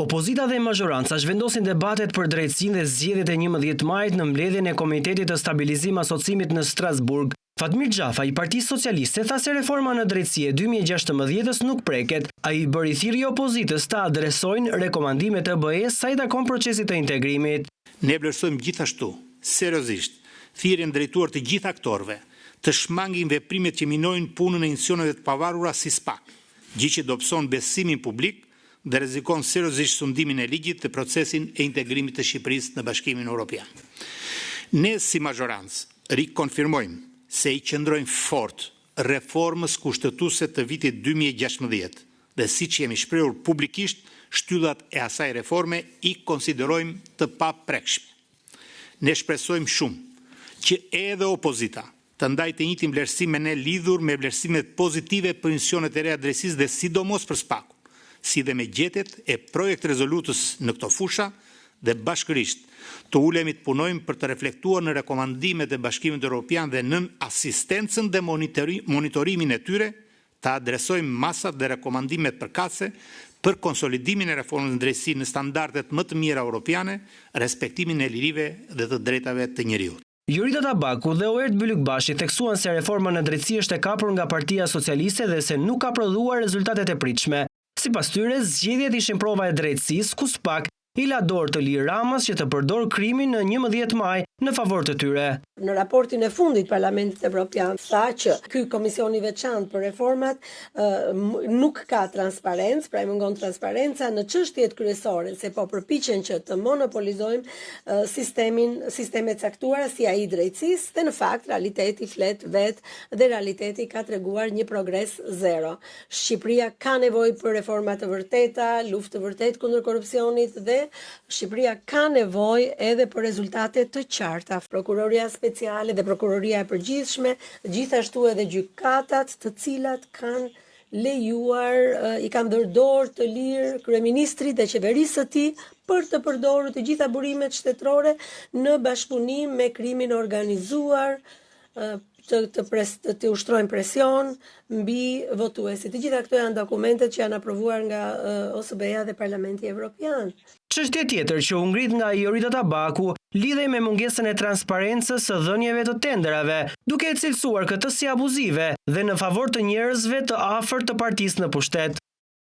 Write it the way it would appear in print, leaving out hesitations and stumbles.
Opozita dhe mazhoranca zhvendosin debatet për drejtësinë dhe zgjedhjet e 11 majit në mbledhjen e Komitetit të Stabilizim Asocimit në Strasburg. Fatmir Xhafa i Partisë Socialiste tha se reforma në drejtësi e 2016-s nuk preket. Ai bëri thirrje opozitës ta adresojnë rekomandimet e BE-s sa i takon procesit të integrimit. Ne vlerësojmë gjithashtu, seriozisht, thirrjen drejtuar të gjithë aktorëve të shmangin veprimet që minojnë punën e institucioneve të pavarura si SPAK, gjë që dobëson besimin publik dhe rrezikon seriozisht sundimin e ligjit të procesin e integrimit të Shqipërisë në Bashkimin Evropian. Ne si mazhorancë rikonfirmojmë se i qëndrojmë fort reformës kushtetuese të vitit 2016 dhe siç jemi shprehur publikisht, shtyllat e asaj reforme i konsiderojmë të paprekshme. Ne shpresojmë shumë që edhe opozita të ndajë të njëjtin vlerësim me ne lidhur me vlerësimet pozitive për institucionet e reja drejtësisë dhe sidomos për SPAK, si dhe me gjetjet e projekt rezolutës në këto fusha dhe bashkërisht të ulemi të punojmë për të reflektuar në rekomandimet e Bashkimit Evropian dhe në asistencën dhe monitorimin e tyre të adresojmë masat dhe rekomandimet përkatëse për konsolidimin e reformës në drejtësi në standardet më të mira europiane, respektimin e lirive dhe të drejtave të njeriut. Jurita Tabaku dhe Oert Bylykbashi theksuan se reforma në drejtësi është e kapur nga Partia Socialiste dhe se nuk ka prodhuar rezultatet e pritshme. Sipas tyre, zgjedhjet ishin prova e drejtësisë ku SPAK i la dorë të Ilir Ramës që të përdor krimin në 11 maj në favor të tyre. Në raportin e fundit Parlamentit Evropian tha që ky komisioni veçantë për reformat nuk ka transparencë, pra i mungon transparenca në çështjet kryesore, se po përpiqen që të monopolizojmë sistemet caktuara si ai i drejtësisë, dhe në fakt realiteti flet vetë dhe realiteti ka treguar një progres zero. Shqipëria ka nevojë për reforma të vërteta, luftë të vërtetë kundër korrupsionit dhe Shqipëria ka nevojë edhe për rezultate të qarta. Prokuroria speciale dhe prokuroria e përgjithshme, gjithashtu edhe gjykatat, të cilat kanë lejuar, i kanë dhënë dorë të lirë kryeministrit dhe qeverisë së tij për të përdorur të gjitha burimet shtetërore në bashkëpunim me krimin organizuar, të ushtrojnë presion mbi votuesit. Të gjitha këto janë dokumentet që janë aprovuar nga OSBE-ja dhe Parlamenti Evropian. Çështje tjetër që u ngrit nga Jurita Tabaku lidhej me mungesën e transparencës së dhënieve të tenderave, duke e cilësuar këtë si abuzive dhe në favor të njerëzve të afërt të partisë në pushtet.